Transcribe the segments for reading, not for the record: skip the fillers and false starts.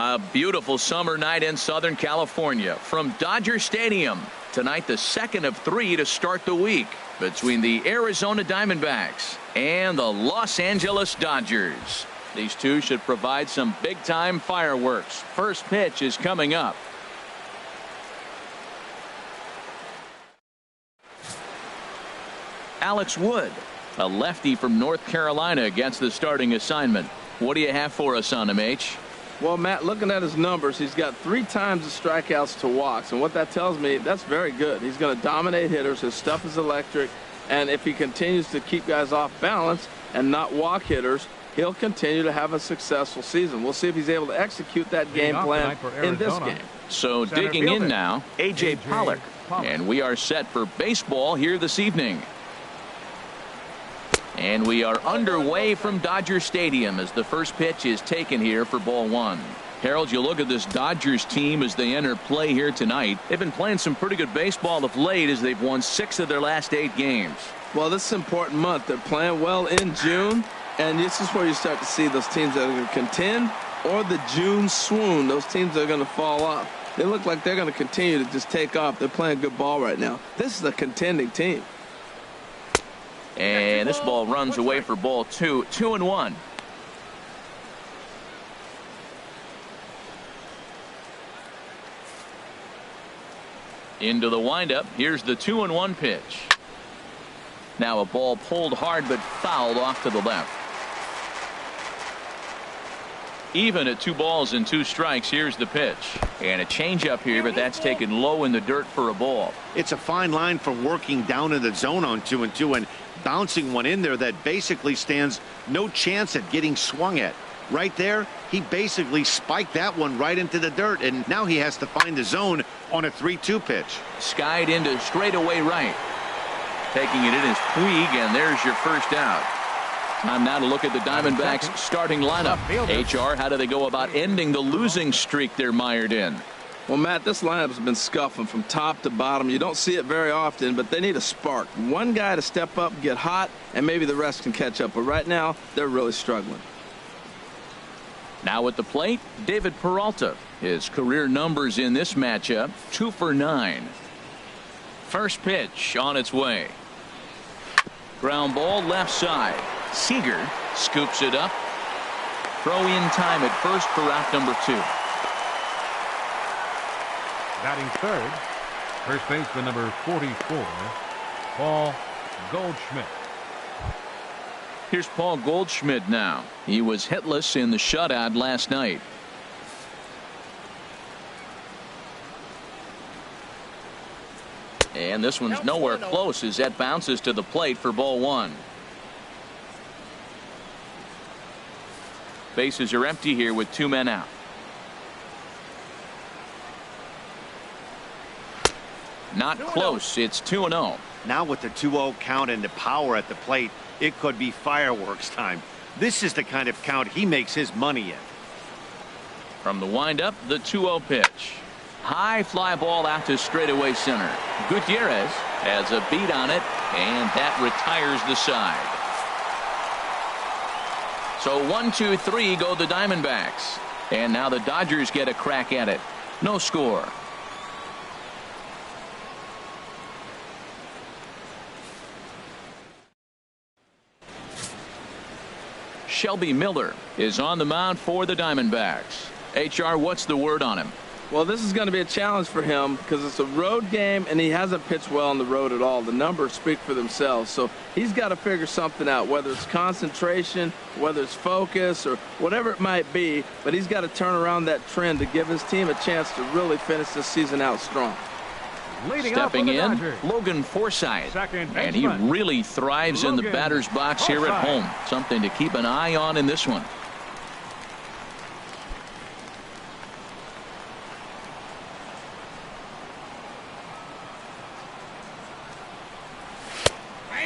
A beautiful summer night in Southern California from Dodger Stadium. Tonight, the second of 3 to start the week between the Arizona Diamondbacks and the Los Angeles Dodgers. These two should provide some big-time fireworks. First pitch is coming up. Alex Wood, a lefty from North Carolina, against the starting assignment. What do you have for us on him, H? Well, Matt, looking at his numbers, he's got 3 times the strikeouts to walks. And what that tells me, that's very good. He's going to dominate hitters. His stuff is electric. And if he continues to keep guys off balance and not walk hitters, he'll continue to have a successful season. We'll see if he's able to execute that game plan in this game. So digging in now, A.J. Pollock. And we are set for baseball here this evening. And we are underway from Dodger Stadium as the first pitch is taken here for ball 1. Harold, you look at this Dodgers team as they enter play here tonight. They've been playing some pretty good baseball of late as they've won 6 of their last 8 games. Well, this is an important month. They're playing well in June, and this is where you start to see those teams that are going to contend or the June swoon. Those teams that are going to fall off. They look like they're going to continue to just take off. They're playing good ball right now. This is a contending team. And this ball runs away for ball 2. 2-1. Into the windup. Here's the 2-1 pitch. Now a ball pulled hard but fouled off to the left. Even at 2 balls and 2 strikes. Here's the pitch. And a changeup here, but that's taken low in the dirt for a ball. It's a fine line for working down in the zone on 2-2 and bouncing one in there that basically stands no chance at getting swung at. Right there, he basically spiked that one right into the dirt, and now he has to find the zone on a 3-2 pitch. Skied into straightaway right. Taking it in is Puig, and there's your first out. Time now to look at the Diamondbacks starting lineup. HR, how do they go about ending the losing streak they're mired in? Well, Matt, this lineup has been scuffling from top to bottom. You don't see it very often, but they need a spark. One guy to step up, get hot, and maybe the rest can catch up. But right now, they're really struggling. Now at the plate, David Peralta. His career numbers in this matchup, 2 for 9. First pitch on its way. Ground ball left side. Seager scoops it up. Throw in time at first for out number 2. Batting third, first baseman number 44, Paul Goldschmidt. Here's Paul Goldschmidt now. He was hitless in the shutout last night. And this one's nowhere close as that bounces to the plate for ball 1. Bases are empty here with 2 men out. Not close. It's 2-0. Now with the 2-0 count and the power at the plate, it could be fireworks time. This is the kind of count he makes his money in. From the windup, the 2-0 pitch. High fly ball out to straightaway center. Gutierrez has a beat on it, and that retires the side. So 1-2-3 go the Diamondbacks. And now the Dodgers get a crack at it. No score. Shelby Miller is on the mound for the Diamondbacks. HR, what's the word on him? Well, this is going to be a challenge for him because it's a road game and he hasn't pitched well on the road at all. The numbers speak for themselves. So he's got to figure something out, whether it's concentration, whether it's focus, or whatever it might be. But he's got to turn around that trend to give his team a chance to really finish this season out strong. Stepping in, Logan Forsythe, and he really thrives in the batter's box here at home. Something to keep an eye on in this one.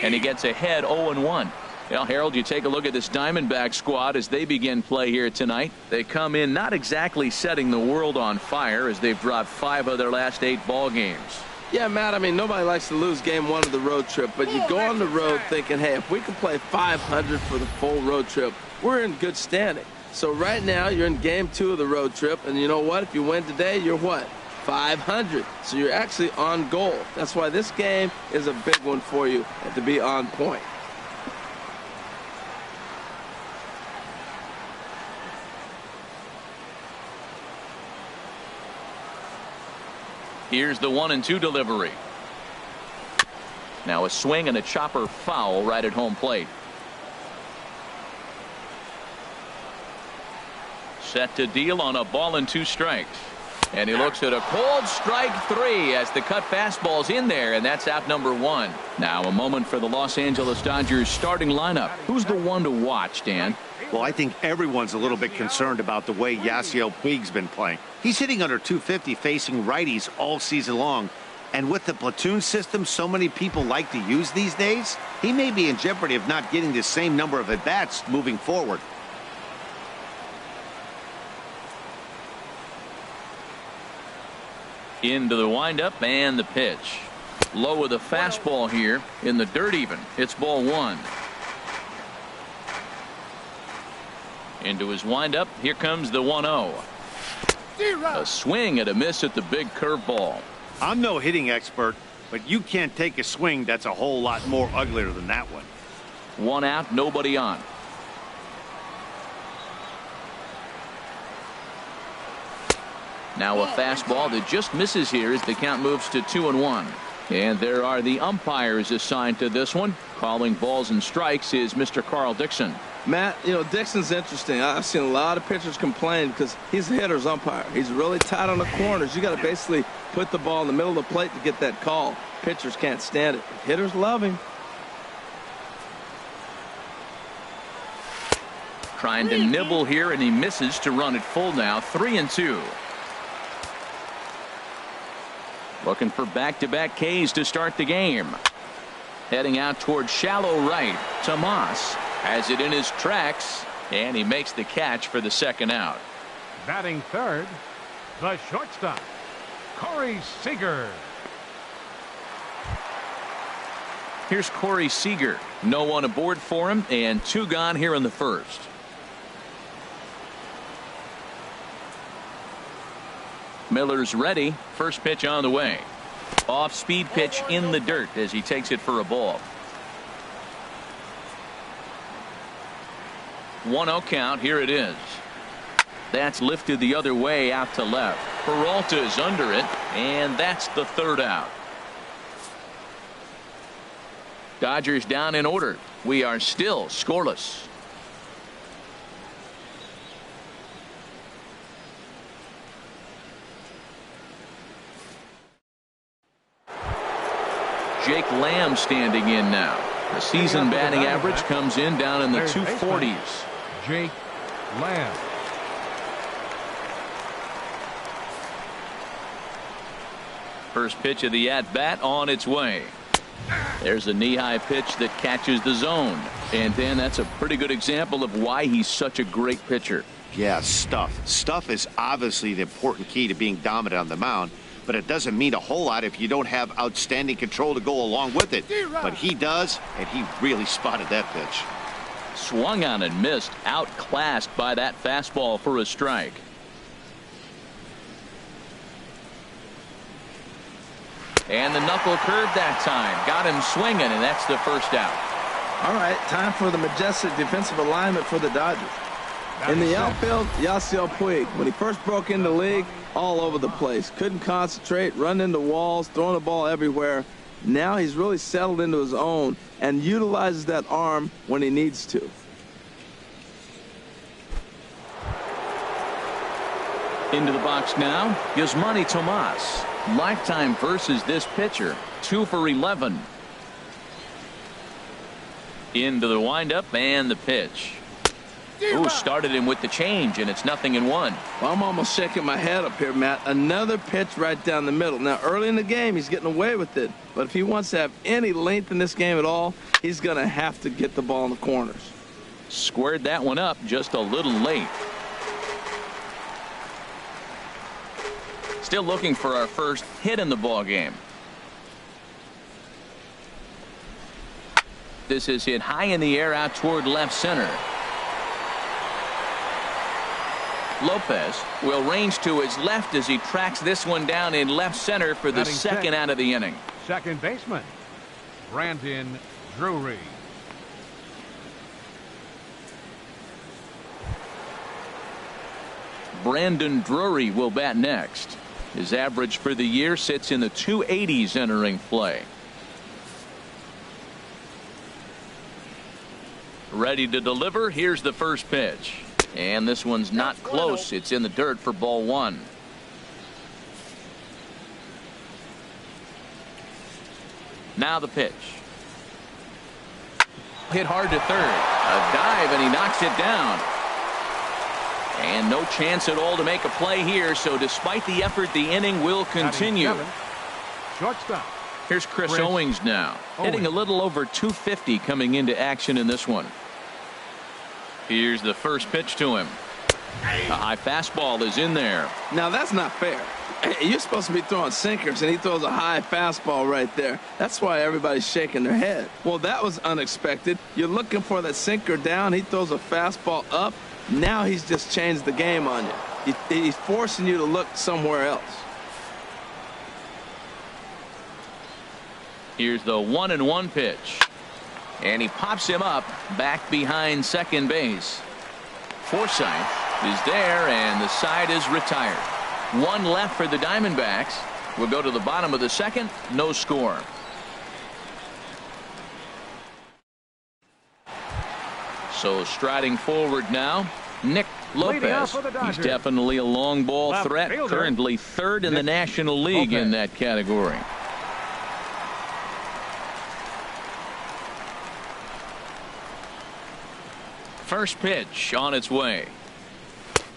And he gets ahead 0-1. Well, Harold, you take a look at this Diamondback squad as they begin play here tonight. They come in not exactly setting the world on fire as they've dropped 5 of their last 8 ball games. Yeah, Matt, I mean, nobody likes to lose game 1 of the road trip, but you go on the road thinking, hey, if we can play 500 for the full road trip, we're in good standing. So right now you're in game 2 of the road trip, and you know what? If you win today, you're what? 500. So you're actually on goal. That's why this game is a big one for you, and to be on point. Here's the 1-2 delivery. Now a swing and a chopper foul right at home plate. Set to deal on a ball and 2 strikes. And he looks at a cold strike 3 as the cut fastball's in there, and that's out number 1. Now a moment for the Los Angeles Dodgers starting lineup. Who's the one to watch, Dan? Well, I think everyone's a little bit concerned about the way Yasiel Puig's been playing. He's hitting under 250 facing righties all season long. And with the platoon system so many people like to use these days, he may be in jeopardy of not getting the same number of at-bats moving forward. Into the windup and the pitch. Low with a fastball here in the dirt even. It's ball 1. Into his windup. Here comes the 1-0. A swing and a miss at the big curveball. I'm no hitting expert, but you can't take a swing that's a whole lot more uglier than that one. 1 out, nobody on. Now a fastball that just misses here as the count moves to 2-1. And there are the umpires assigned to this one. Calling balls and strikes is Mr. Carl Dixon. Matt, you know, Dixon's interesting. I've seen a lot of pitchers complain because he's a hitter's umpire. He's really tight on the corners. You got to basically put the ball in the middle of the plate to get that call. Pitchers can't stand it. Hitters love him. Trying to nibble here, and he misses to run it full now. 3-2. Looking for back-to-back Ks to start the game. Heading out towards shallow right. Tomas has it in his tracks, and he makes the catch for the second out. Batting third, the shortstop, Corey Seager. Here's Corey Seager. No one aboard for him, and 2 gone here in the first. Miller's ready. First pitch on the way. Off speed pitch in the dirt as he takes it for a ball. 1-0 count. Here it is. That's lifted the other way out to left. Peralta is under it, and that's the third out. Dodgers down in order. We are still scoreless. Jake Lamb standing in now. The season batting average comes in down in the 240s. Jake Lamb. First pitch of the at-bat on its way. There's a knee-high pitch that catches the zone. And Dan, that's a pretty good example of why he's such a great pitcher. Yeah, stuff. Stuff is obviously the important key to being dominant on the mound. But it doesn't mean a whole lot if you don't have outstanding control to go along with it. But he does, and he really spotted that pitch. Swung on and missed. Outclassed by that fastball for a strike. And the knuckle curve that time. Got him swinging, and that's the first out. All right, time for the majestic defensive alignment for the Dodgers. In the outfield, Yasiel Puig. When he first broke into the league, all over the place. Couldn't concentrate, run into walls, throwing the ball everywhere. Now he's really settled into his own and utilizes that arm when he needs to. Into the box now, Yasmani Tomas. Lifetime versus this pitcher. 2 for 11. Into the windup and the pitch. Ooh, started him with the change, and it's 0-1. Well, I'm almost shaking my head up here, Matt. Another pitch right down the middle. Now, early in the game, he's getting away with it. But if he wants to have any length in this game at all, he's going to have to get the ball in the corners. Squared that one up just a little late. Still looking for our first hit in the ball game. This is hit high in the air out toward left center. Lopez will range to his left as he tracks this one down in left center for the Batting second sixth. out of the inning. Second baseman, Brandon Drury. Brandon Drury will bat next. His average for the year sits in the 280s entering play. Ready to deliver. Here's the first pitch. And this one's not close. It's in the dirt for ball one. Now the pitch. Hit hard to third. A dive, and he knocks it down. And no chance at all to make a play here, so despite the effort, the inning will continue. Batting seventh, shortstop. Here's Chris Owings now, hitting a little over 250 coming into action in this one. Here's the first pitch to him. A high fastball is in there. Now that's not fair. You're supposed to be throwing sinkers, and he throws a high fastball right there. That's why everybody's shaking their head. Well, that was unexpected. You're looking for that sinker down. He throws a fastball up. Now he's just changed the game on you. He's forcing you to look somewhere else. Here's the 1-1 pitch. And he pops him up back behind second base. Forsythe is there, and the side is retired. One left for the Diamondbacks. We'll go to the bottom of the second. No score. So striding forward now, Nick Lopez. He's definitely a long ball Left threat. fielder. Currently third in the National League in that category. First pitch on its way.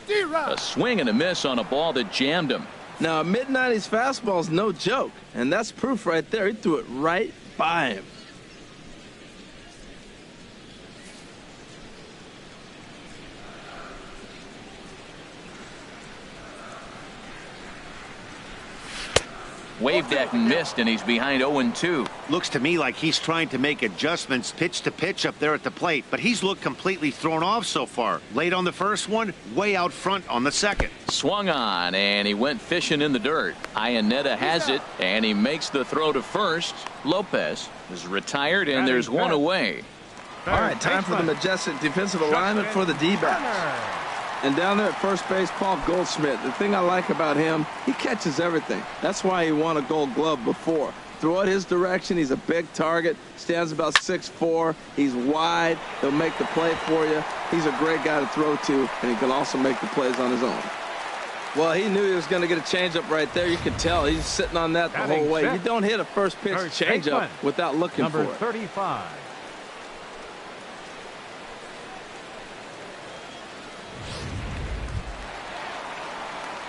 A swing and a miss on a ball that jammed him. Now, a mid-90s fastball is no joke, and that's proof right there. He threw it right by him. Waved at and missed, and he's behind 0-2. Looks to me like he's trying to make adjustments pitch to pitch up there at the plate, but he's looked completely thrown off so far. Late on the first one, way out front on the second. Swung on, and he went fishing in the dirt. Iannetta has it, and he makes the throw to first. Lopez is retired, and there's one away. All right, time for the majestic defensive alignment for the D-backs. And down there at first base, Paul Goldschmidt. The thing I like about him, he catches everything. That's why he won a Gold Glove before. Throw it his direction. He's a big target. Stands about 6'4". He's wide. He'll make the play for you. He's a great guy to throw to, and he can also make the plays on his own. Well, he knew he was going to get a changeup right there. You could tell he's sitting on that the whole way. You don't hit a first pitch changeup without looking for it. Number 35.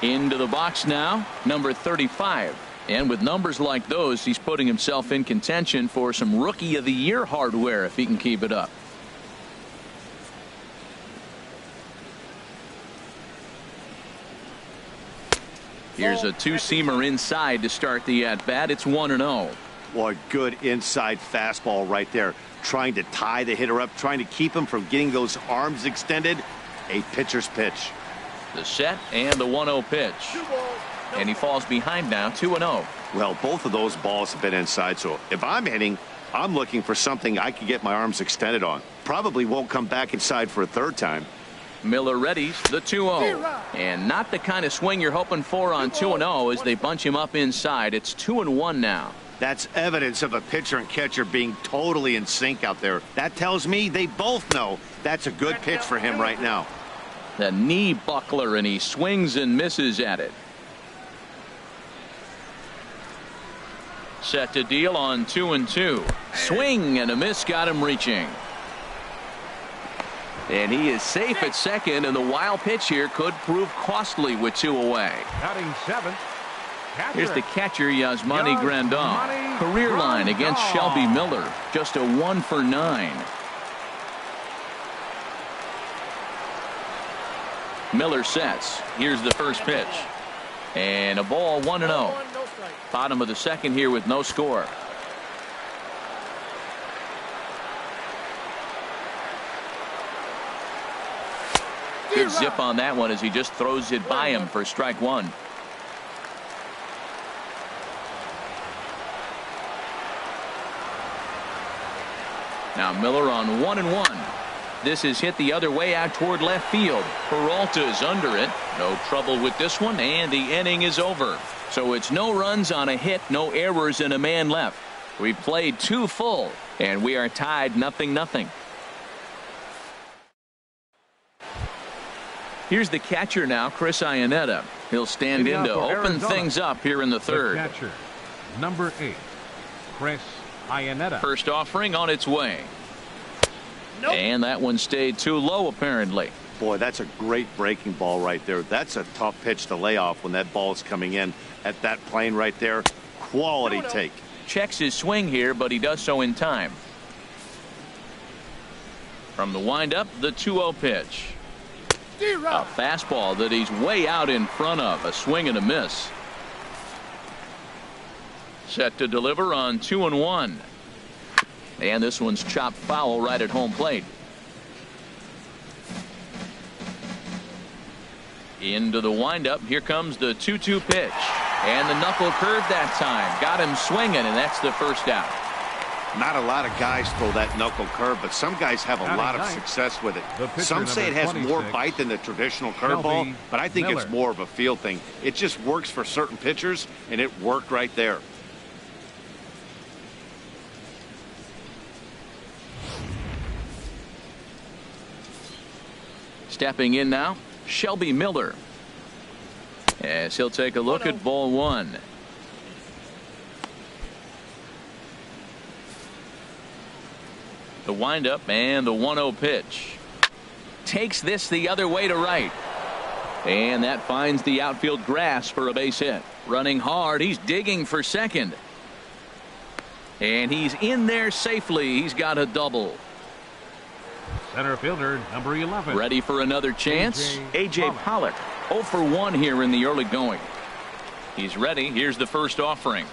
Into the box now, number 35. And with numbers like those, he's putting himself in contention for some Rookie of the Year hardware if he can keep it up. Here's a two-seamer inside to start the at-bat. It's 1-0. Boy, good inside fastball right there. Trying to tie the hitter up, trying to keep him from getting those arms extended. A pitcher's pitch. The set and the 1-0 pitch. And he falls behind now, 2-0. Well, both of those balls have been inside, so if I'm hitting, I'm looking for something I can get my arms extended on. Probably won't come back inside for a third time. Miller readies the 2-0. And not the kind of swing you're hoping for on 2-0 as they bunch him up inside. It's 2-1 now. That's evidence of a pitcher and catcher being totally in sync out there. That tells me they both know that's a good pitch for him right now. The knee buckler, and he swings and misses at it. Set to deal on 2-2. Swing and a miss got him reaching. And he is safe at second, and the wild pitch here could prove costly with two away. Batting seventh. Here's the catcher, Yasmani Grandal. Career line against Shelby Miller. Just a 1 for 9. Miller sets. Here's the first pitch. And a ball, 1-0. Bottom of the second here with no score. Good zip on that one as he just throws it by him for strike one. Now Miller on 1-1. This is hit the other way out toward left field. Peralta is under it. No trouble with this one, and the inning is over. So it's no runs on a hit, no errors, and a man left. We've played 2 full, and we are tied 0-0. Here's the catcher now, Chris Iannetta. He'll stand in to open things up here in the third. The catcher, number 8, Chris Iannetta. First offering on its way. Nope. And that one stayed too low, apparently. Boy, that's a great breaking ball right there. That's a tough pitch to lay off when that ball is coming in at that plane right there. Quality take. Checks his swing here, but he does so in time. From the windup, the 2-0 pitch. A fastball that he's way out in front of. A swing and a miss. Set to deliver on 2-1. And this one's chopped foul right at home plate. Into the windup. Here comes the 2-2 pitch. And the knuckle curve that time. Got him swinging, and that's the first out. Not a lot of guys throw that knuckle curve, but some guys have a lot of success with it. Some say it has more bite than the traditional curveball, but I think it's more of a feel thing. It just works for certain pitchers, and it worked right there. Stepping in now, Shelby Miller. As he'll take a look at ball one. The windup and the 1-0 pitch. Takes this the other way to right. And that finds the outfield grass for a base hit. Running hard, he's digging for second. And he's in there safely. He's got a double. Center fielder, number 11. Ready for another chance? A.J. Pollock. 0 for 1 here in the early going. He's ready. Here's the first offering.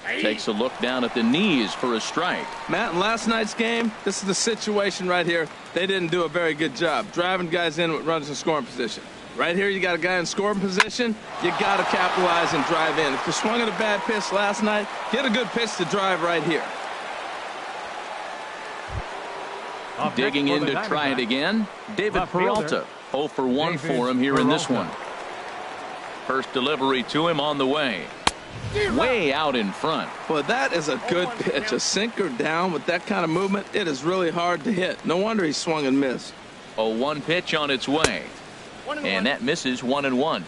Takes a look down at the knees for a strike. Matt, in last night's game, this is the situation right here. They didn't do a very good job driving guys in with runners in scoring position. Right here, you got a guy in scoring position. You got to capitalize and drive in. If you swung at a bad pitch last night, get a good pitch to drive right here. Digging in to try it again. David Peralta. 0 for 1 for him here in this one. First delivery to him on the way. Way out in front. Well, that is a good pitch. A sinker down with that kind of movement. It is really hard to hit. No wonder he swung and missed. 0-1 pitch on its way. And that misses 1-1.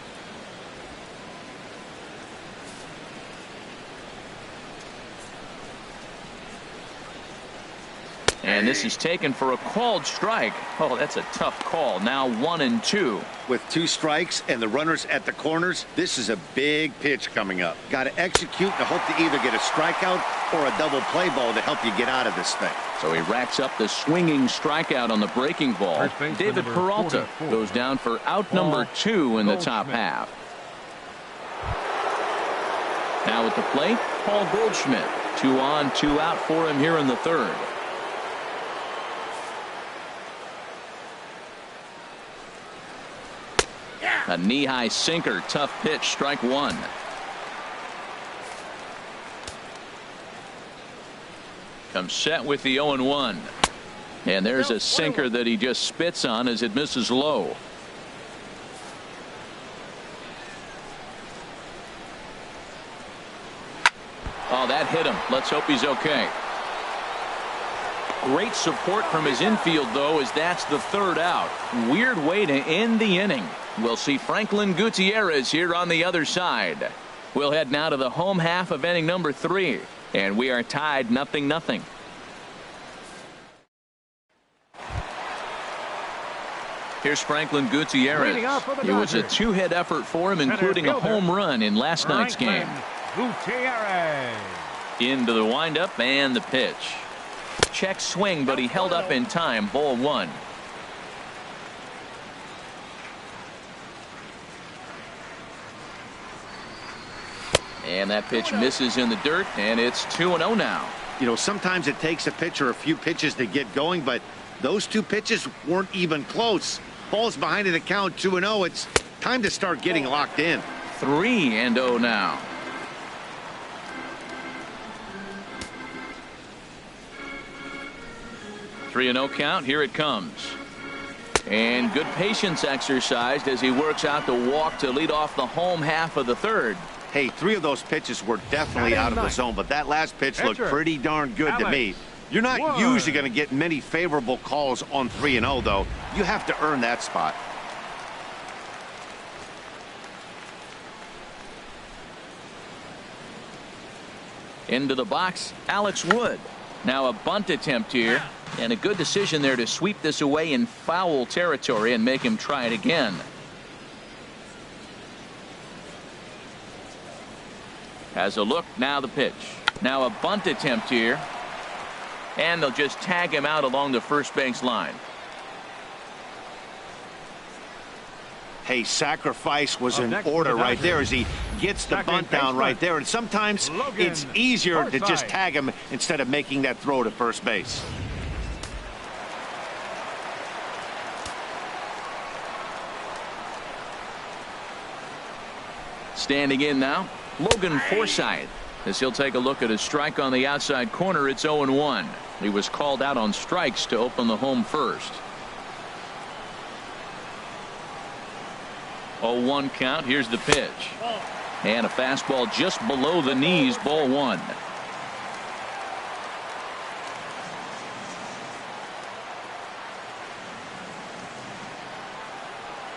And this is taken for a called strike. Oh, that's a tough call. Now 1-2. With 2 strikes and the runners at the corners, this is a big pitch coming up. Got to execute and hope to either get a strikeout or a double play ball to help you get out of this thing. So he racks up the swinging strikeout on the breaking ball. David Peralta goes down for out number 2 in the top half. Now at the plate, Paul Goldschmidt. 2 on, 2 out for him here in the third. A knee-high sinker, tough pitch, strike 1. Comes set with the 0-1. And there's a sinker that he just spits on as it misses low. Oh, that hit him. Let's hope he's okay. Great support from his infield, though, as that's the third out. Weird way to end the inning. We'll see Franklin Gutierrez here on the other side. We'll head now to the home half of inning number 3. And we are tied 0-0. Here's Franklin Gutierrez. It was a 2-hit effort for him, including a home run in last night's game. Gutierrez. Into the windup and the pitch. Check swing, but he held up in time. Ball 1. And that pitch misses in the dirt, and it's 2-0 now. You know, sometimes it takes a pitcher a few pitches to get going, but those 2 pitches weren't even close. Falls behind in the count 2-0. It's time to start getting locked in. 3-0 now. Three and 0 count. Here it comes. And good patience exercised as he works out the walk to lead off the home half of the third. Hey, 3 of those pitches were definitely out of the zone, but that last pitch looked pretty darn good to me. You're not usually going to get many favorable calls on 3-0, though. You have to earn that spot. Into the box, Alex Wood. Now a bunt attempt here. And a good decision there to sweep this away in foul territory and make him try it again. Has a look. Now the pitch. Now a bunt attempt here. And they'll just tag him out along the first base line. Hey, sacrifice was in order right there as he gets the bunt down right there. And sometimes it's easier to just tag him instead of making that throw to first base. Standing in now, Logan Forsythe, as he'll take a look at a strike on the outside corner. It's 0-1. He was called out on strikes to open the home first. 0-1 count. Here's the pitch. And a fastball just below the knees, ball 1.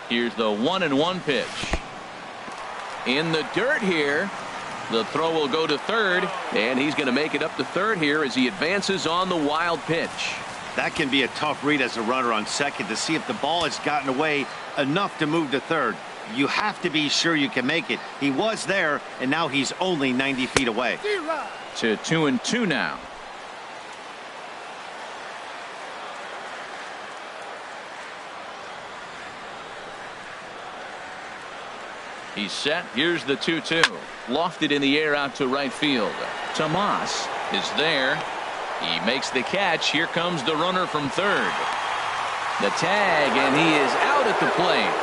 Here's the 1-1 pitch. In the dirt here. The throw will go to third, and he's going to make it up to third here as he advances on the wild pitch. That can be a tough read as a runner on second to see if the ball has gotten away enough to move to third. You have to be sure you can make it. He was there, and now he's only 90 feet away. To 2-2 now. He's set. Here's the 2-2. Lofted in the air out to right field. Tomas is there. He makes the catch. Here comes the runner from third. The tag, and he is out at the plate.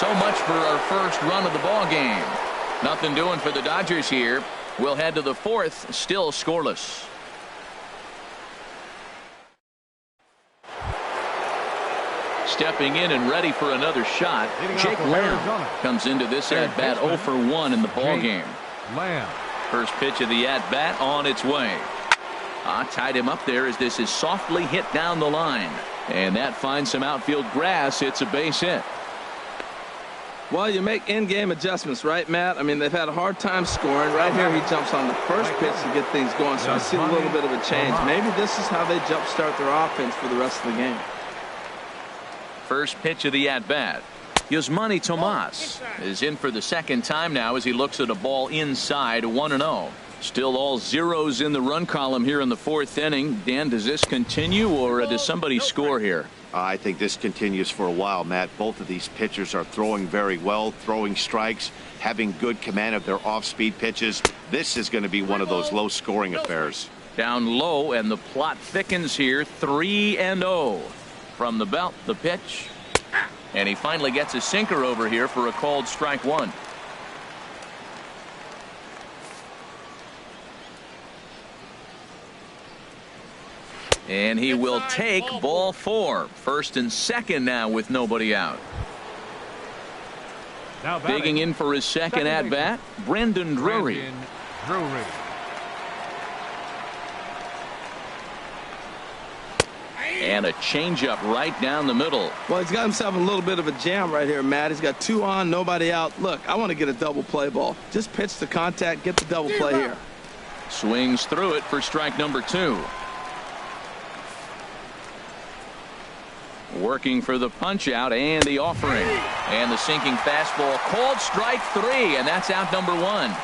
So much for our first run of the ball game. Nothing doing for the Dodgers here. We'll head to the fourth, still scoreless. Stepping in and ready for another shot, Jake Lamb comes into this at-bat 0 for 1 in the ball game. First pitch of the at-bat on its way. Tied him up there as this is softly hit down the line. And that finds some outfield grass. It's a base hit. Well, you make in-game adjustments, right, Matt? I mean, they've had a hard time scoring. Right here, he jumps on the first pitch to get things going. So I see a little bit of a change. Maybe this is how they jumpstart their offense for the rest of the game. First pitch of the at-bat. Yasmani Tomas is in for the second time now as he looks at a ball inside. 1-0. Still all zeros in the run column here in the fourth inning. Dan, does this continue, or does somebody score here? I think this continues for a while, Matt. Both of these pitchers are throwing very well, throwing strikes, having good command of their off-speed pitches. This is going to be one of those low-scoring affairs. Down low, and the plot thickens here. 3-0. From the belt, the pitch. And he finally gets a sinker over here for a called strike 1. And he will take ball 4. First and second now with nobody out. Digging in for his second at bat, Brandon Drury. And a changeup right down the middle. Well, he's got himself a little bit of a jam right here, Matt. He's got 2 on, nobody out. Look, I want to get a double play ball. Just pitch the contact, get the double play here. Swings through it for strike number 2. Working for the punch out and the offering. And the sinking fastball called strike 3, and that's out number 1.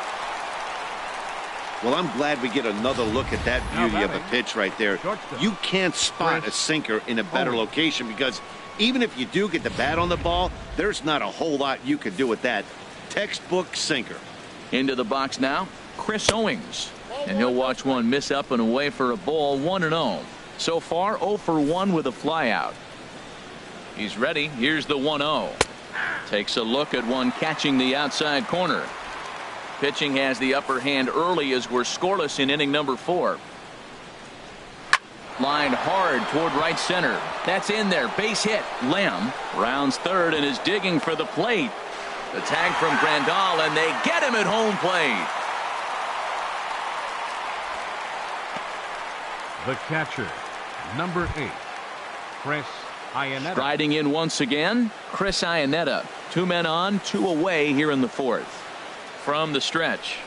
Well, I'm glad we get another look at that beauty of a pitch right there. You can't spot a sinker in a better location because even if you do get the bat on the ball, there's not a whole lot you can do with that. Textbook sinker. Into the box now, Chris Owings. And he'll watch one miss up and away for a ball. 1-0. So far 0 for 1 with a flyout. He's ready. Here's the 1-0. Takes a look at one catching the outside corner. Pitching has the upper hand early as we're scoreless in inning number 4. Line hard toward right center. That's in there. Base hit. Lamb rounds third and is digging for the plate. The tag from Grandal, and they get him at home plate. The catcher, number 8, Chris Iannetta. Striding in once again, Chris Iannetta. 2 men on, 2 away here in the 4th. From the stretch.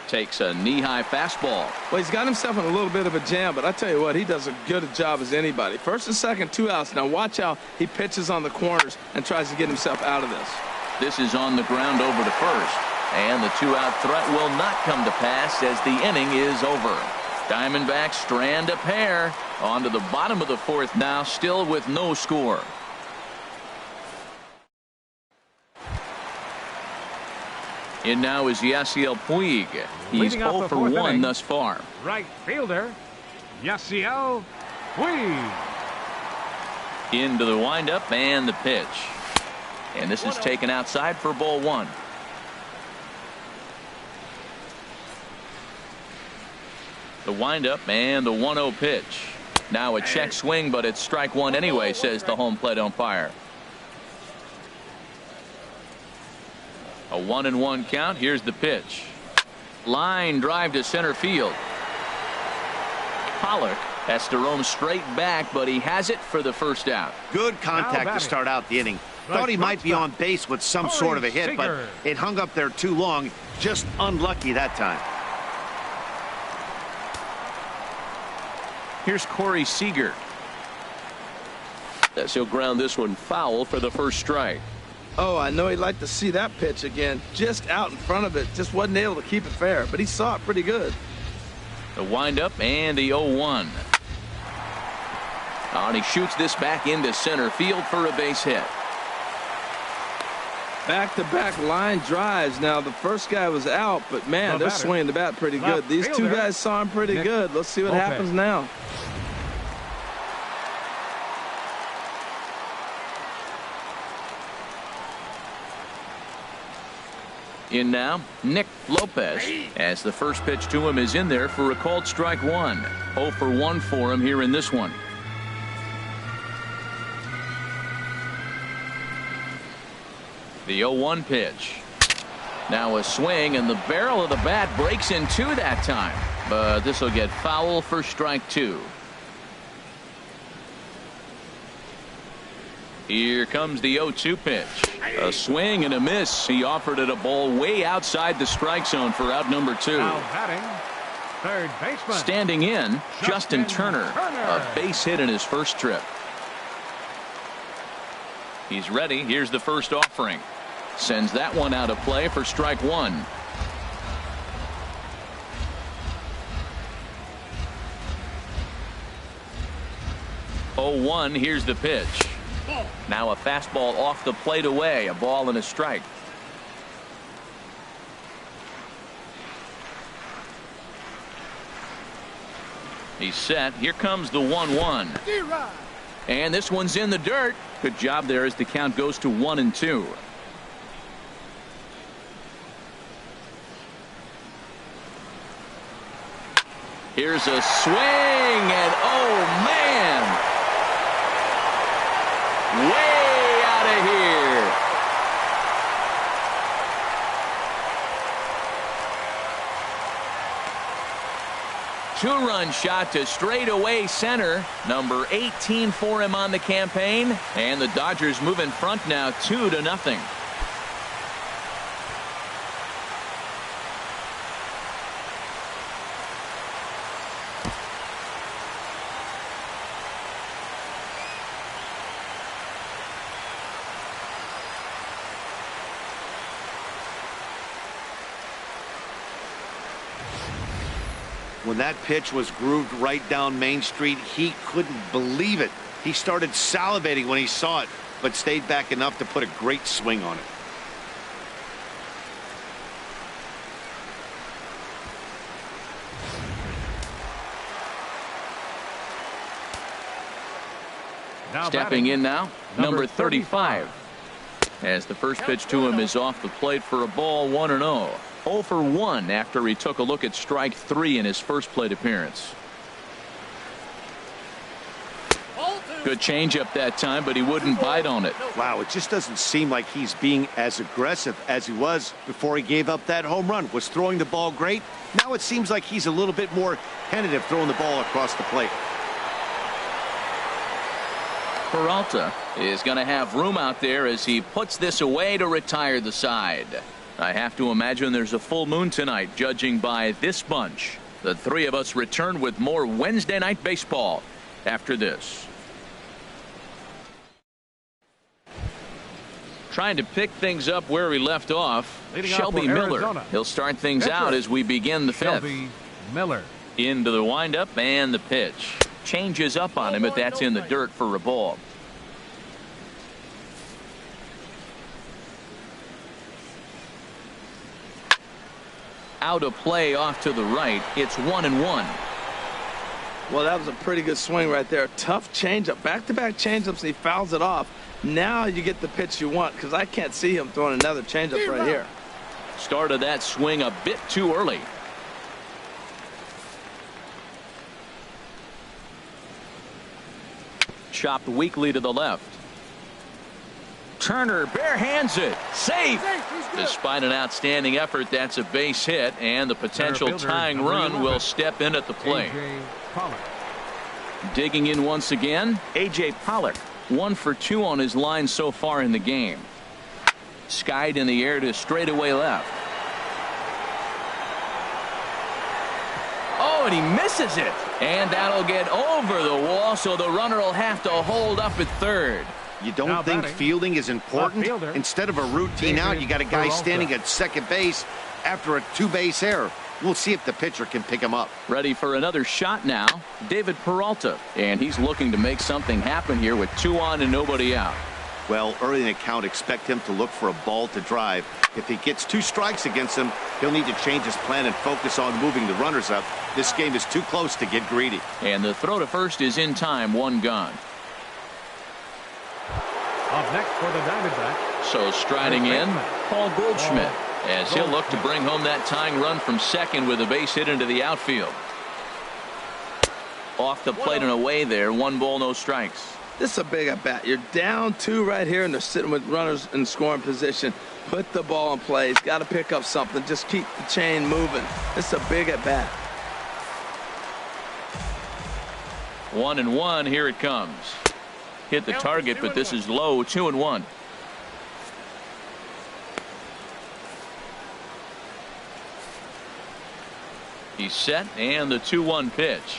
Takes a knee-high fastball. Well, he's got himself in a little bit of a jam, but I tell you what, he does as good a job as anybody. First and second, 2 outs. Now watch how he pitches on the corners and tries to get himself out of this. This is on the ground over to first. And the 2-out threat will not come to pass as the inning is over. Diamondbacks strand a pair. On to the bottom of the 4th now, still with no score. In now is Yasiel Puig. He's 0 for 1 thus far. Right fielder, Yasiel Puig. Into the windup and the pitch. And this is taken outside for ball 1. The windup and the 1-0 pitch. Now a check swing, but it's strike 1 anyway, says the home plate umpire. A 1-1 count. Here's the pitch. Line drive to center field. Pollock has to roam straight back, but he has it for the first out. Good contact to start out the inning. Thought he might be on base with some sort of a hit, but it hung up there too long. Just unlucky that time. Here's Corey Seager. As he'll ground this one foul for the first strike. Oh, I know he'd like to see that pitch again. Just out in front of it. Just wasn't able to keep it fair, but he saw it pretty good. The windup and the 0-1. And he shoots this back into center field for a base hit. Back-to-back line drives. Now, the first guy was out, but, man, they're swinging the bat pretty good. These 2 guys saw him pretty good. Let's see what happens now. In now, Nick Lopez, as the first pitch to him is in there for a called strike 1. 0 for 1 for him here in this one. The 0-1 pitch. Now a swing, and the barrel of the bat breaks in 2 that time. But this will get foul for strike 2. Here comes the 0-2 pitch. A swing and a miss. He offered it a ball way outside the strike zone for out number 2. Now batting, third baseman. Standing in, Justin Turner. A base hit in his first trip. He's ready. Here's the first offering. Sends that one out of play for strike 1. Oh, 1. Here's the pitch. Now a fastball off the plate away. A ball and a strike. He's set. Here comes the 1-1. And this one's in the dirt. Good job there as the count goes to 1-2. Here's a swing, and oh man, way out of here. Two-run shot to straightaway center. Number 18 for him on the campaign. And the Dodgers move in front now 2-0. When that pitch was grooved right down Main Street, he couldn't believe it. He started salivating when he saw it, but stayed back enough to put a great swing on it. Stepping in now, number 35. As the first pitch to him is off the plate for a ball, 1-0. 0 for 1 after he took a look at strike 3 in his first plate appearance. Good changeup that time, but he wouldn't bite on it. Wow, it just doesn't seem like he's being as aggressive as he was before he gave up that home run. Was throwing the ball great. Now it seems like he's a little bit more tentative throwing the ball across the plate. Peralta is going to have room out there as he puts this away to retire the side. I have to imagine there's a full moon tonight, judging by this bunch. The three of us return with more Wednesday night baseball after this. Trying to pick things up where we left off. Shelby Miller. He'll start things out as we begin the fifth. Shelby Miller. Into the windup and the pitch. Changes up on him, but that's in the dirt for a ball. Out of play off to the right. It's 1-1. Well, that was a pretty good swing right there. Tough changeup. Back-to-back changeups, and he fouls it off. Now you get the pitch you want, because I can't see him throwing another changeup right here. Started that swing a bit too early. Chopped weakly to the left. Turner bare hands it. Safe. Despite an outstanding effort, that's a base hit, and the potential tying run will step in at the plate. Digging in once again, A.J. Pollock. 1 for 2 on his line so far in the game. Skied in the air to straightaway left. Oh, and he misses it. And that'll get over the wall, so the runner will have to hold up at third. You don't think fielding is important? Instead of a routine out, you got a guy standing at second base after a 2-base error. We'll see if the pitcher can pick him up. Ready for another shot now, David Peralta. And he's looking to make something happen here with 2 on and nobody out. Well, early in the count, expect him to look for a ball to drive. If he gets 2 strikes against him, he'll need to change his plan and focus on moving the runners up. This game is too close to get greedy. And the throw to first is in time, 1 gone. Up next for the Diamondbacks. So striding in, Paul Goldschmidt, as he'll look to bring home that tying run from second with a base hit into the outfield. Off the plate and away there, 1 ball, no strikes. This is a big at bat. You're down 2 right here, and they're sitting with runners in scoring position. Put the ball in play. He's got to pick up something. Just keep the chain moving. This is a big at bat. 1-1. Here it comes. Hit the target, but this is low. 2-1. He's set, and the 2-1 pitch.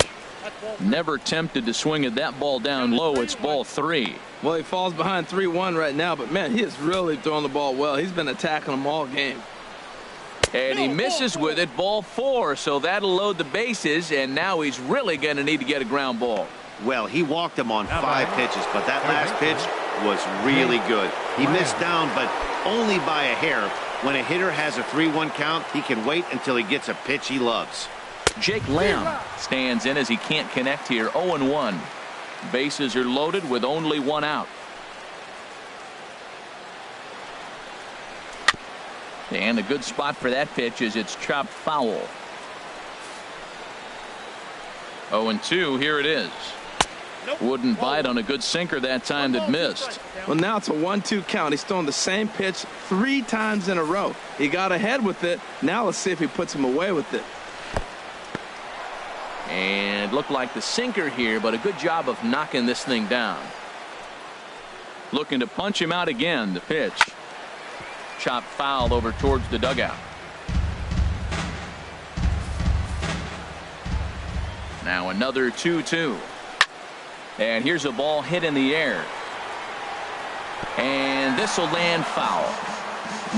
Never tempted to swing at that ball down low. It's ball 3. Well, he falls behind 3-1 right now, but man, he is really throwing the ball well. He's been attacking them all game. And he misses with it, ball 4, so that'll load the bases, and now he's really going to need to get a ground ball. Well, he walked him on 5 pitches, but that last pitch was really good. He missed down, but only by a hair. When a hitter has a 3-1 count, he can wait until he gets a pitch he loves. Jake Lamb stands in as he can't connect here. 0-1. Bases are loaded with only 1 out. And a good spot for that pitch is it's chopped foul. 0-2. Here it is. Wouldn't bite on a good sinker that time that missed. Well, now it's a 1-2 count. He's throwing the same pitch 3 times in a row. He got ahead with it. Now let's see if he puts him away with it. And looked like the sinker here, but a good job of knocking this thing down. Looking to punch him out again. The pitch. Chopped foul over towards the dugout. Now another 2-2. And here's a ball hit in the air. And this will land foul.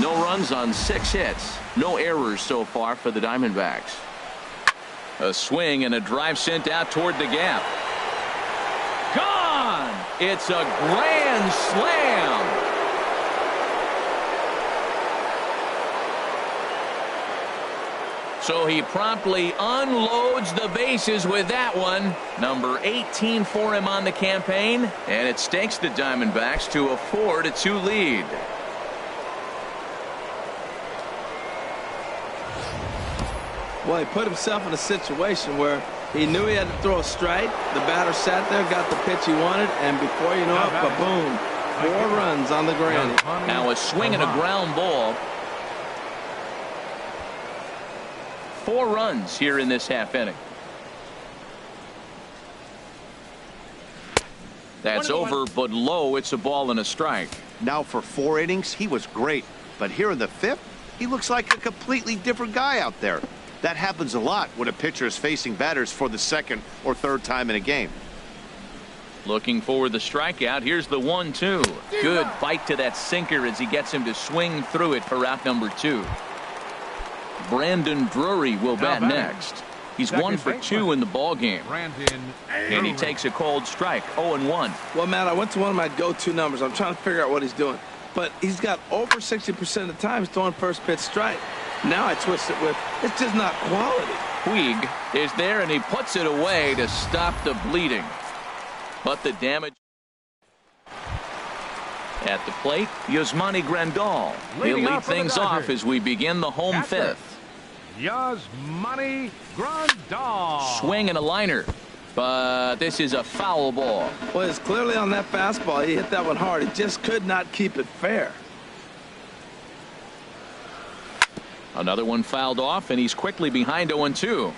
No runs on 6 hits. No errors so far for the Diamondbacks. A swing and a drive sent out toward the gap. Gone! It's a grand slam. So he promptly unloads the bases with that one. Number 18 for him on the campaign, and it stakes the Diamondbacks to a 4-2 lead. Well, he put himself in a situation where he knew he had to throw a strike. The batter sat there, got the pitch he wanted, and before you know it, ba-boom, 4 runs on the ground. Now a swing and a ground ball. 4 runs here in this half inning. That's over, but low. It's a ball and a strike. Now for 4 innings, he was great. But here in the 5th, he looks like a completely different guy out there. That happens a lot when a pitcher is facing batters for the 2nd or 3rd time in a game. Looking for the strikeout. Here's the 1-2. Good bite to that sinker as he gets him to swing through it for out number 2. Brandon Drury will bat next. He's 1 for 2 in the ball game. And he takes a cold strike. 0-1. Well, Matt, I went to one of my go-to numbers. I'm trying to figure out what he's doing. But he's got over 60% of the time he's throwing first pitch strike. Now I twist it with, it's just not quality. Puig is there, and he puts it away to stop the bleeding. But the damage at the plate, Yasmani Grandal. He'll lead things off as we begin the home 5th. Yasmani Grandal. Swing and a liner. But this is a foul ball. Well, it's clearly on that fastball. He hit that one hard. He just could not keep it fair. Another one fouled off, and he's quickly behind 0-2.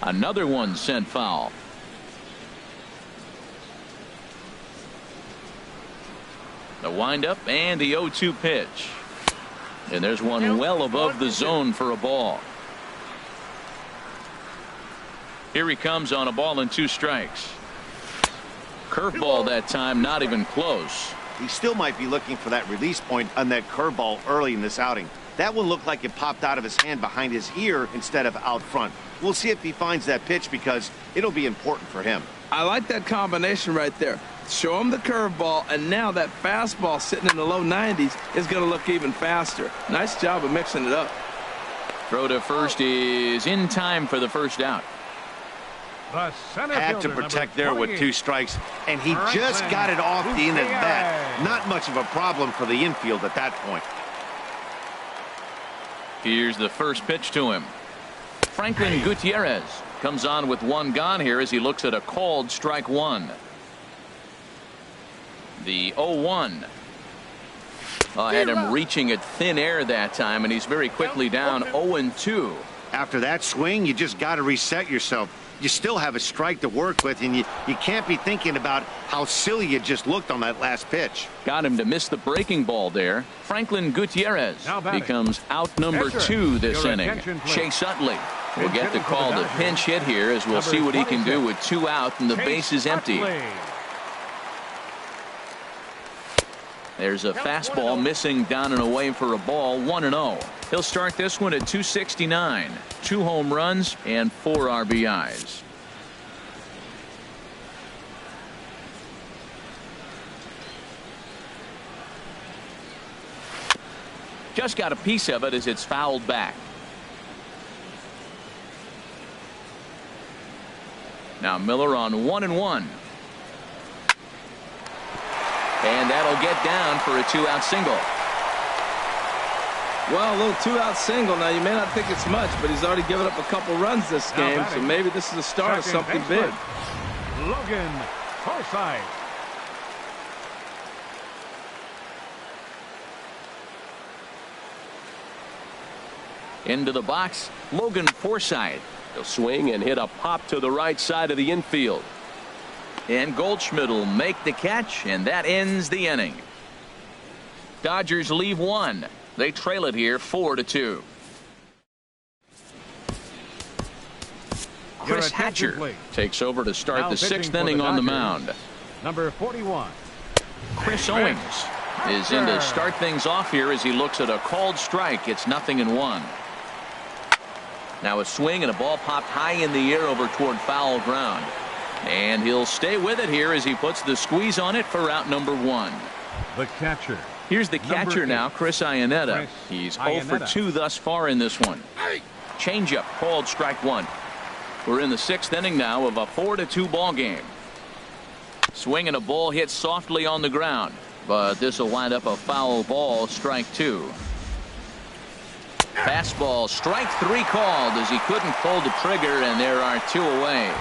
Another one sent foul. The windup and the 0-2 pitch. And there's one well above the zone for a ball. Here he comes on a ball and 2 strikes. Curveball that time, not even close. He still might be looking for that release point on that curveball early in this outing. That one looked like it popped out of his hand behind his ear instead of out front. We'll see if he finds that pitch because it'll be important for him. I like that combination right there. Show him the curveball, and now that fastball sitting in the low 90s is going to look even faster. Nice job of mixing it up. Throw to first is in time for the first out. Had to protect there with 2 strikes, and he just got it off the end of that. Not much of a problem for the infield at that point. Here's the first pitch to him. Franklin Gutierrez comes on with 1 gone here as he looks at a called strike 1. The 0-1. Had him reaching at thin air that time, and he's very quickly down 0-2. After that swing, you just got to reset yourself. You still have a strike to work with, and you can't be thinking about how silly you just looked on that last pitch. Got him to miss the breaking ball there. Franklin Gutierrez becomes out number 2 this inning. Chase Utley will get the call to pinch hit here as we'll see what he can do with 2 out and the base is empty. There's a fastball missing down and away for a ball. 1-0. He'll start this one at 269. 2 home runs and 4 RBIs. Just got a piece of it as it's fouled back. Now Miller on 1-1. And that'll get down for a 2-out single. Well, a little 2-out single. Now, you may not think it's much, but he's already given up a couple runs this game, so maybe this is the start of something big. Logan Forsythe. Into the box, Logan Forsythe. He'll swing and hit a pop to the right side of the infield. And Goldschmidt will make the catch, and that ends the inning. Dodgers leave 1. They trail it here 4-2. Chris Hatcher takes over to start the 6th inning on the mound. Number 41. Chris Owings is in to start things off here as he looks at a called strike. It's 0-1. Now a swing and a ball popped high in the air over toward foul ground. And he'll stay with it here as he puts the squeeze on it for out number 1. The catcher. Here's the catcher now, Chris Iannetta. He's 0 for 2 thus far in this one. Changeup called strike 1. We're in the 6th inning now of a 4-2 ball game. Swinging a ball hit softly on the ground, but this will wind up a foul ball, strike 2. Fastball, strike 3 called as he couldn't pull the trigger, and there are 2 away.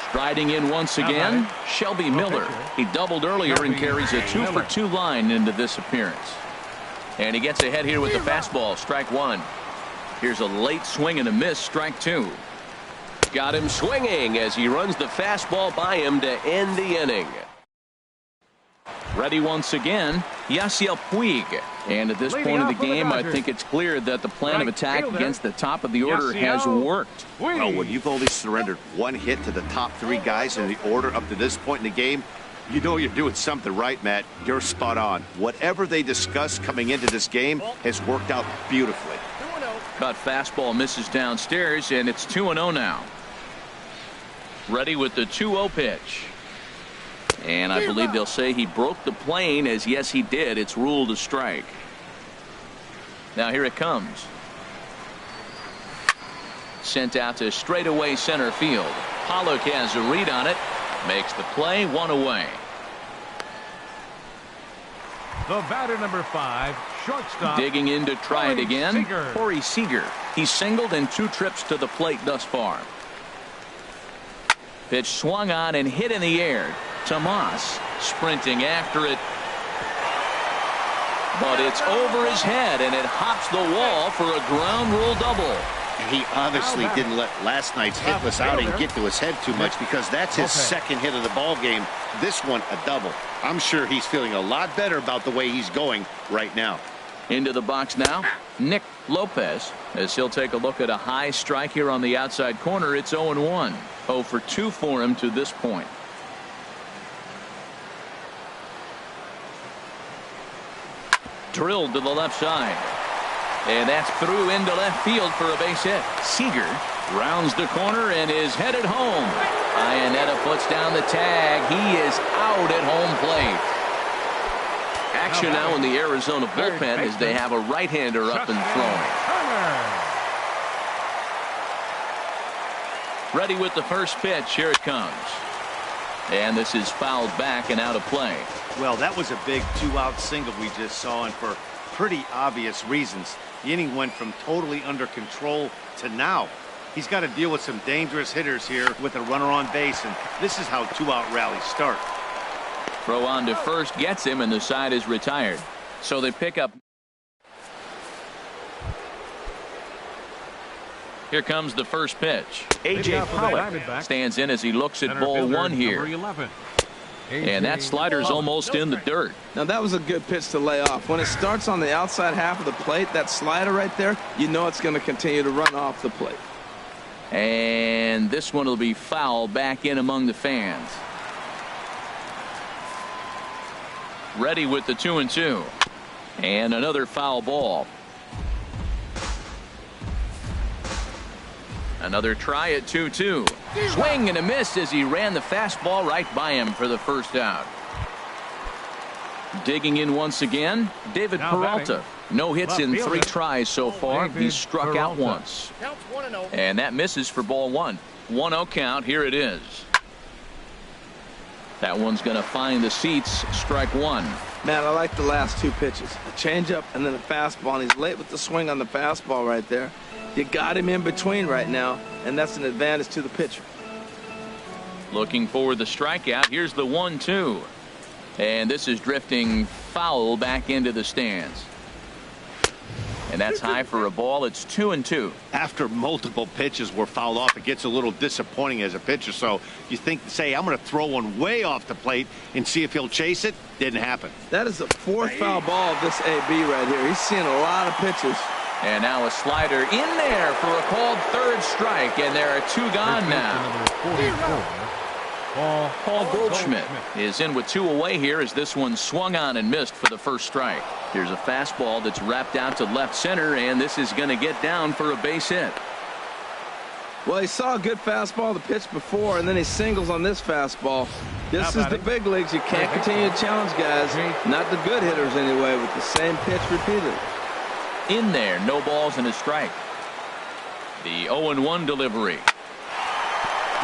Striding in once again, Shelby Miller. He doubled earlier and carries a 2 for 2 line into this appearance. And he gets ahead here with the fastball, strike 1. Here's a late swing and a miss, strike 2. Got him swinging as he runs the fastball by him to end the inning. Ready once again, Yasiel Puig. And at this point of the game, I think it's clear that the plan of attack against the top of the order has worked. Well, when you've only surrendered 1 hit to the top 3 guys in the order up to this point in the game, you know you're doing something right, Matt. You're spot on. Whatever they discussed coming into this game has worked out beautifully. Cut fastball misses downstairs, and it's 2-0 now. Ready with the 2-0 pitch. And I believe they'll say he broke the plane, as yes he did. It's ruled a strike. Now here it comes. Sent out to straightaway center field. Pollock has a read on it. Makes the play, 1 away. The batter number 5, shortstop. Digging in to try it again. Seager. Corey Seager. He's singled in 2 trips to the plate thus far. Pitch swung on and hit in the air. Tomas sprinting after it. But it's over his head, and it hops the wall for a ground rule double. He obviously didn't let last night's hitless outing get to his head too much, because that's his second hit of the ball game. This one a double. I'm sure he's feeling a lot better about the way he's going right now. Into the box now, Nick Lopez, as he'll take a look at a high strike here on the outside corner. It's 0-1. 0 for 2 for him to this point. Drilled to the left side. And that's through into left field for a base hit. Seager rounds the corner and is headed home. Iannetta puts down the tag. He is out at home plate. Action now in the Arizona bullpen as they have a right-hander up and throwing. Ready with the first pitch. Here it comes. And this is fouled back and out of play. Well, that was a big 2-out single we just saw, and for pretty obvious reasons. The inning went from totally under control to now. He's got to deal with some dangerous hitters here with a runner on base, and this is how 2-out rallies start. Throw on to first gets him, and the side is retired. So they pick up. Here comes the first pitch. A.J. Pollock stands in as he looks at ball 1 here. And that slider's almost in the dirt. Now that was a good pitch to lay off. When it starts on the outside half of the plate, that slider right there, you know it's going to continue to run off the plate. And this one will be foul back in among the fans. Ready with the 2-2. And another foul ball. Another try at 2-2. Swing and a miss as he ran the fastball right by him for the first out. Digging in once again, David Peralta. No hits in 3 tries so far. He's struck out once. And that misses for ball 1. 1-0 count. Here it is. That one's going to find the seats. Strike 1. Man, I like the last 2 pitches. A changeup and then a fastball. And he's late with the swing on the fastball right there. You got him in between right now, and that's an advantage to the pitcher. Looking for the strikeout. Here's the 1-2. And this is drifting foul back into the stands. And that's high for a ball. It's 2-2. After multiple pitches were fouled off, it gets a little disappointing as a pitcher. So you think, say, I'm going to throw one way off the plate and see if he'll chase it. Didn't happen. That is the 4th foul ball of this AB right here. He's seeing a lot of pitches. And now a slider in there for a called 3rd strike, and there are 2 gone now. Paul Goldschmidt is in with 2 away here as this one swung on and missed for the first strike. Here's a fastball that's wrapped out to left center, and this is going to get down for a base hit. Well, he saw a good fastball the pitch before, and then he singles on this fastball. This is the big leagues. You can't continue to challenge guys, not the good hitters anyway, with the same pitch repeatedly. In there, no balls and a strike. The 0-1 delivery.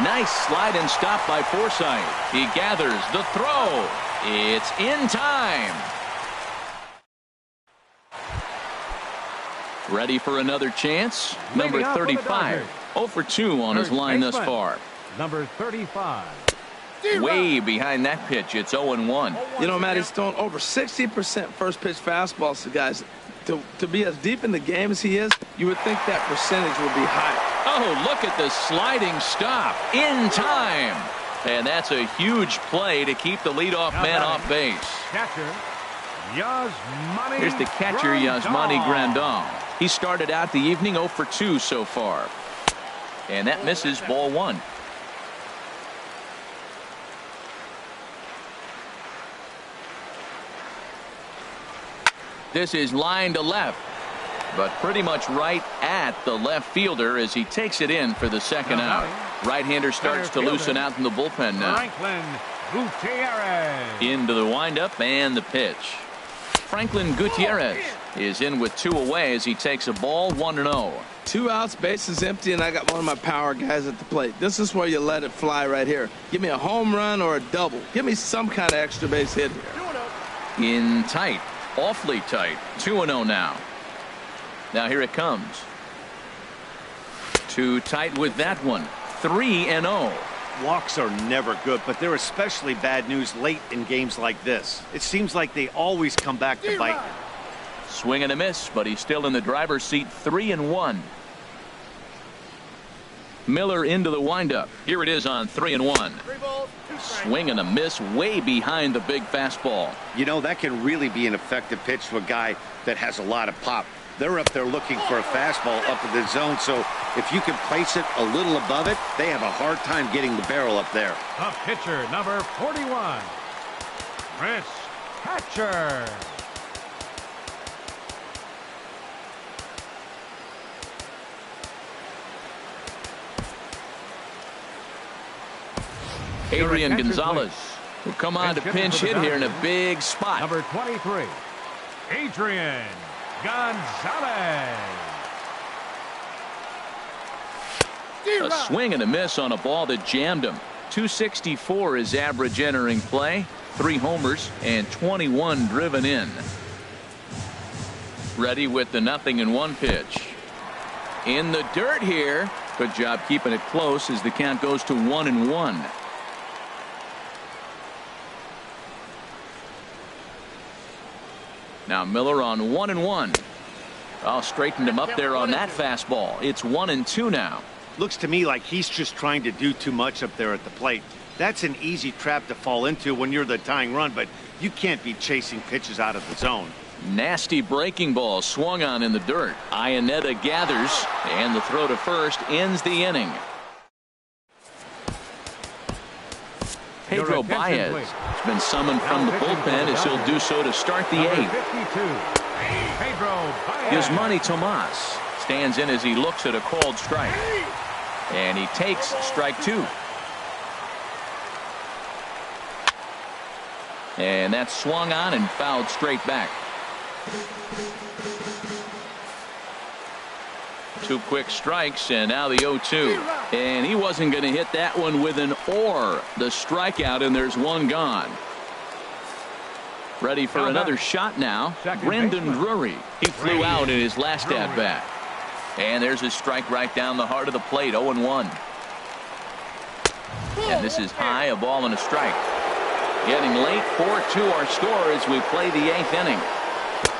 Nice slide and stop by Forsythe. He gathers the throw. It's in time. Ready for another chance? Number 35. 0 for 2 on his line thus far. Number 35. Way behind that pitch. It's 0-1. You know, Matt, he's thrown over 60% first pitch fastballs to guys. To be as deep in the game as he is, you would think that percentage would be higher. Oh, look at the sliding stop in time. And that's a huge play to keep the leadoff man off base. Catcher, Yasmani. Here's the catcher, Yasmani Grandal. He started out the evening 0 for 2 so far. And that misses, ball 1. This is line to left, but pretty much right at the left fielder as he takes it in for the second out. Right-hander starts to loosen out in the bullpen now. Franklin Gutierrez. Into the windup and the pitch. Franklin Gutierrez is in with 2 away as he takes a ball 1-0. 2 outs, bases empty, and I got one of my power guys at the plate. This is where you let it fly right here. Give me a home run or a double. Give me some kind of extra base hit here. In tight. Awfully tight. 2-0 now. Now here it comes. Too tight with that one. 3-0. Walks are never good, but they're especially bad news late in games like this. It seems like they always come back to bite. Swing and a miss, but he's still in the driver's seat. 3-1. Miller into the windup. Here it is on 3-1. Swing and a miss way behind the big fastball. You know, that can really be an effective pitch to a guy that has a lot of pop. They're up there looking for a fastball up in the zone, so if you can place it a little above it, they have a hard time getting the barrel up there. The pitcher, number 41, Chris Hatcher. Adrian Gonzalez will come on to pinch hit here in a big spot. Number 23, Adrian Gonzalez. A swing and a miss on a ball that jammed him. 264 is average entering play. 3 homers and 21 driven in. Ready with the 0-1 pitch. In the dirt here. Good job keeping it close as the count goes to 1-1. Now Miller on 1-1. I'll straighten him up there on that fastball. It's 1-2 now. Looks to me like he's just trying to do too much up there at the plate. That's an easy trap to fall into when you're the tying run, but you can't be chasing pitches out of the zone. Nasty breaking ball swung on in the dirt. Iannetta gathers, and the throw to first ends the inning. Pedro Baez has been summoned from the bullpen as he'll do so to start the 8th. Yasmani Tomas stands in as he looks at a called strike. And he takes strike 2. And that's swung on and fouled straight back. 2 quick strikes, and now the 0-2. And he wasn't going to hit that one with an or. The strikeout, and there's one gone. Ready for another shot now. Brendan Drury. He flew out in his last at-bat. And there's a strike right down the heart of the plate. 0-1. And this is high, a ball and a strike. Getting late. 4-2 our score as we play the 8th inning.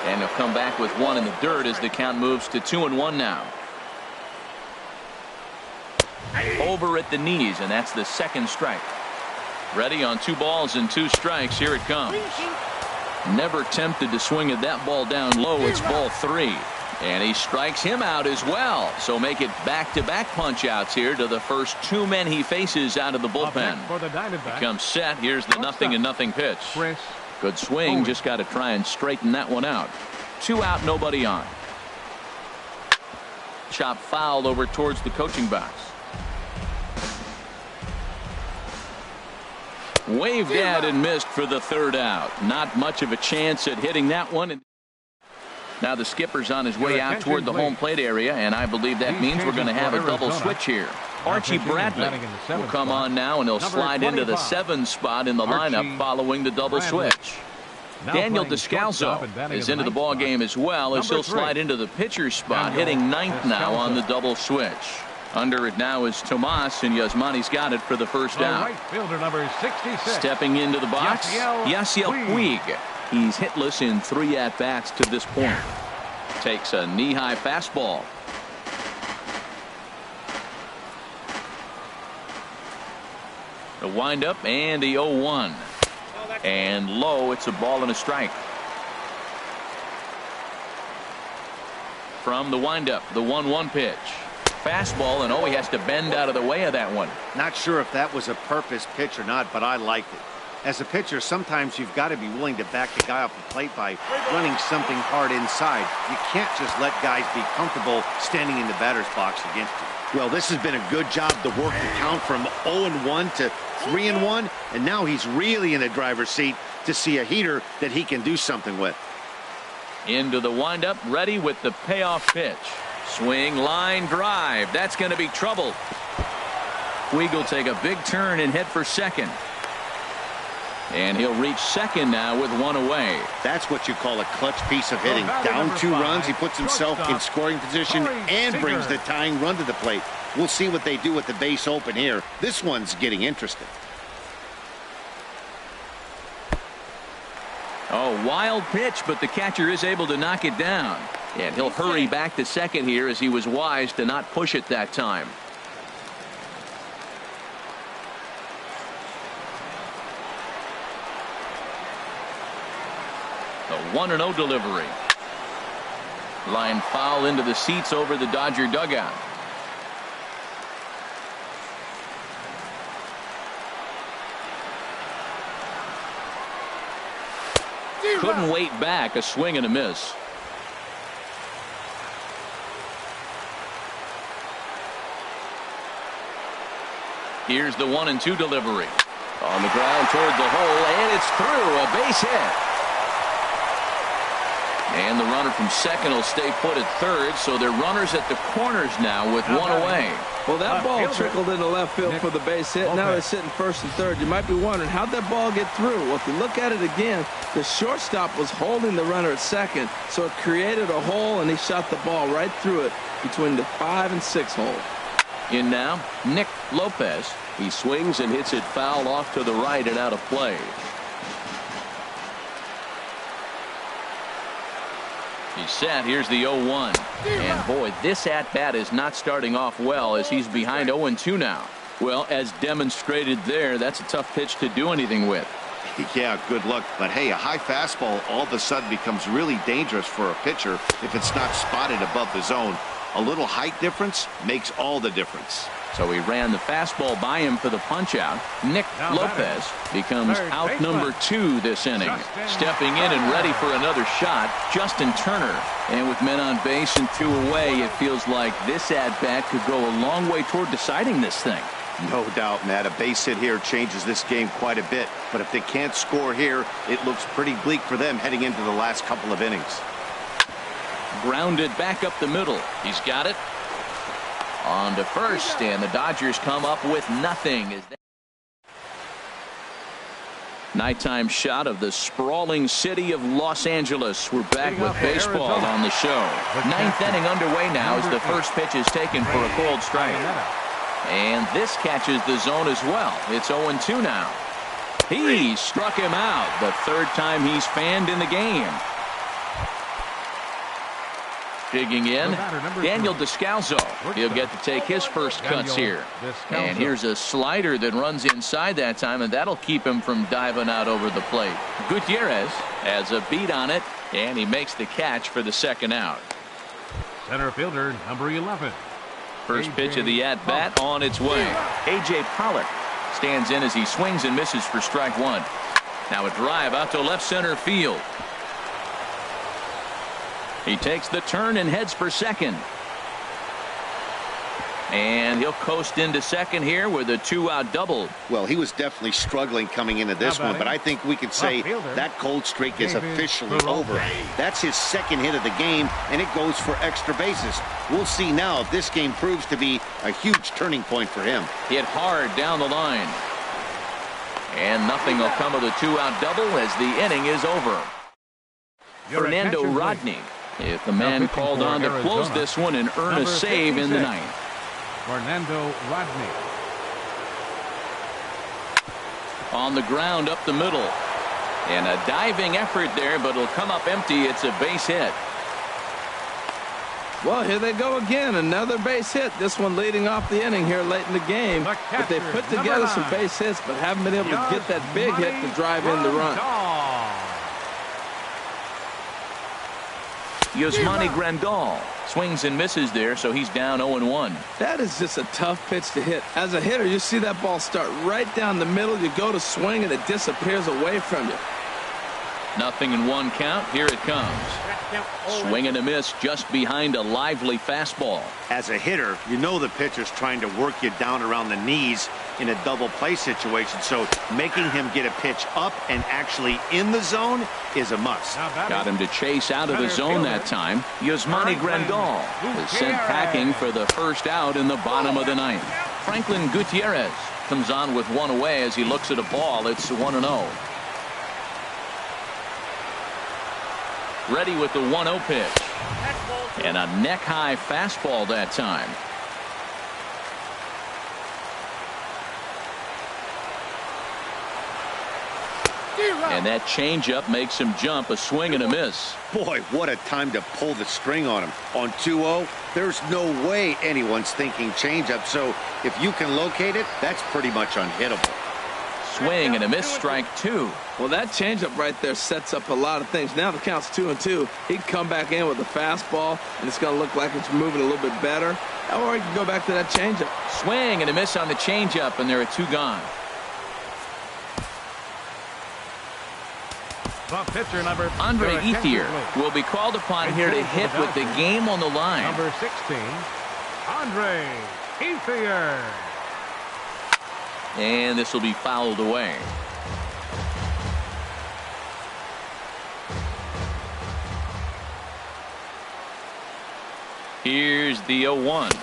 And he'll come back with 1 in the dirt as the count moves to 2-1 now. Over at the knees, and that's the 2nd strike. Ready on 2 balls and 2 strikes. Here it comes. Never tempted to swing at that ball down low. It's ball 3. And he strikes him out as well. So make it back-to-back punch-outs here to the first 2 men he faces out of the bullpen. For the Diamondbacks. He comes set. Here's the 0-0 pitch. Good swing. Just got to try and straighten that one out. 2 out, nobody on. Chop foul over towards the coaching box. Waved at and missed for the third out. Not much of a chance at hitting that one. Now the skipper's on his way out toward the home plate area, and I believe that means we're going to have a double switch here. Archie Bradley will come on now, and he'll slide into the 7 spot in the lineup following the double switch. Daniel Descalso is into the ball game as well, as he'll slide into the pitcher's spot, hitting 9th now on the double switch. Under it now is Tomas, and Yasmani's got it for the first out. Right fielder number 66. Stepping into the box, Yasiel Puig. He's hitless in 3 at-bats to this point. Takes a knee-high fastball. The windup and the 0-1. And low, it's a ball and a strike. From the windup, the 1-1 pitch. Fastball, and he has to bend out of the way of that one. Not sure if that was a purpose pitch or not, but I liked it. As a pitcher, sometimes you've got to be willing to back the guy off the plate by running something hard inside. You can't just let guys be comfortable standing in the batter's box against you. Well, this has been a good job to work the count from 0-1 to 3-1, and now he's really in the driver's seat to see a heater that he can do something with. Into the windup, ready with the payoff pitch. Swing, line, drive. That's going to be trouble. Puig will take a big turn and head for second. And he'll reach second now with 1 away. That's what you call a clutch piece of hitting. Down 2 runs, he puts himself in scoring position and brings the tying run to the plate. We'll see what they do with the base open here. This one's getting interesting. Oh, wild pitch, but the catcher is able to knock it down. And he'll hurry back to second here, as he was wise to not push it that time. The 1-0 delivery. Line foul into the seats over the Dodger dugout. Couldn't wait back. A swing and a miss. Here's the 1-2 delivery. On the ground toward the hole, and it's through. A base hit. And the runner from second will stay put at third, so they're runners at the corners now with 1 away. Well, that ball trickled into left field for the base hit. Now they're sitting first and third. You might be wondering, how'd that ball get through? Well, if you look at it again, the shortstop was holding the runner at second, so it created a hole, and he shot the ball right through it between the 5 and 6 hole. In now, Nick Lopez. He swings and hits it foul off to the right and out of play. He's set. Here's the 0-1. And boy, this at-bat is not starting off well, as he's behind 0-2 now. Well, as demonstrated there, that's a tough pitch to do anything with. Yeah, good luck. But hey, a high fastball all of a sudden becomes really dangerous for a pitcher if it's not spotted above the zone. A little height difference makes all the difference. So he ran the fastball by him for the punch-out. Nick Lopez becomes out number 2 this inning. Stepping in and ready for another shot, Justin Turner. And with men on base and 2 away, it feels like this at-bat could go a long way toward deciding this thing. No doubt, Matt. A base hit here changes this game quite a bit. But if they can't score here, it looks pretty bleak for them heading into the last couple of innings. Grounded back up the middle. He's got it. On to first, and the Dodgers come up with nothing. Nighttime shot of the sprawling city of Los Angeles. We're back with baseball on the show. 9th inning underway now as the first pitch is taken for a cold strike. And this catches the zone as well. It's 0-2 now. He struck him out. The 3rd time he's fanned in the game. Digging in, Daniel Descalso. He'll get to take his first cuts here. And here's a slider that runs inside that time, and that'll keep him from diving out over the plate. Gutierrez has a beat on it, and he makes the catch for the 2nd out. Center fielder number 11. First pitch of the at-bat on its way. A.J. Pollock stands in as he swings and misses for strike 1. Now a drive out to left center field. He takes the turn and heads for second. And he'll coast into second here with a 2-out double. Well, he was definitely struggling coming into this one, but I think we could say that cold streak is officially over. That's his second hit of the game, and it goes for extra bases. We'll see now if this game proves to be a huge turning point for him. Hit hard down the line. And nothing will come of the 2-out double as the inning is over. Fernando Rodney, if the man called on to close this one and earn a save in the ninth. Fernando Rodney. On the ground up the middle. And a diving effort there, but it'll come up empty. It's a base hit. Well, here they go again. Another base hit. This one leading off the inning here late in the game. But they put together some base hits, but haven't been able to get that big hit to drive in the run. Yasmani Grandal swings and misses there, so he's down 0-1. That is just a tough pitch to hit. As a hitter, you see that ball start right down the middle. You go to swing, and it disappears away from you. 0-1 count. Here it comes. Swing and a miss just behind a lively fastball. As a hitter, you know the pitcher's trying to work you down around the knees in a double play situation, so making him get a pitch up and actually in the zone is a must. Got him to chase out of the zone that time. Yasmani Grandal is sent packing for the first out in the bottom of the ninth. Franklin Gutierrez comes on with one away as he looks at a ball. It's 1-0. Ready with the 1-0 pitch. And a neck-high fastball that time. And that changeup makes him jump. A swing and a miss. Boy, what a time to pull the string on him. On 2-0, there's no way anyone's thinking changeup. So if you can locate it, that's pretty much unhittable. Swing and a miss, strike two. Well, that changeup right there sets up a lot of things. Now the count's 2-2. He can come back in with a fastball, and it's going to look like it's moving a little bit better. Or he can go back to that changeup. Swing and a miss on the changeup, and there are two gone. The pitcher number Andre Ethier will be called upon here to hit with the game on the line. Number 16, Andre Ethier. And this will be fouled away. Here's the 0-1.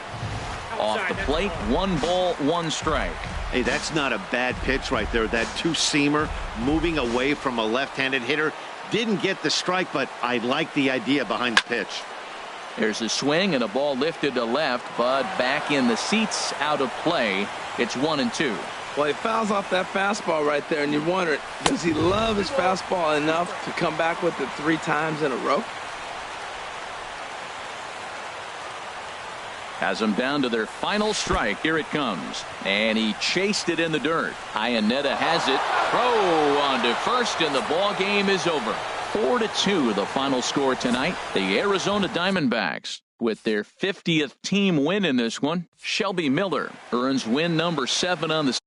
Off the plate, 1 ball, 1 strike. Hey, that's not a bad pitch right there. That two-seamer moving away from a left-handed hitter. Didn't get the strike, but I like the idea behind the pitch. There's a swing and a ball lifted to left, but back in the seats, out of play. It's 1-2. Well, he fouls off that fastball right there, and you wonder, does he love his fastball enough to come back with it 3 times in a row? Has them down to their final strike. Here it comes. And he chased it in the dirt. Iannetta has it. Throw on to first, and the ball game is over. 4-2 the final score tonight. The Arizona Diamondbacks with their 50th team win in this one. Shelby Miller earns win number 7 on the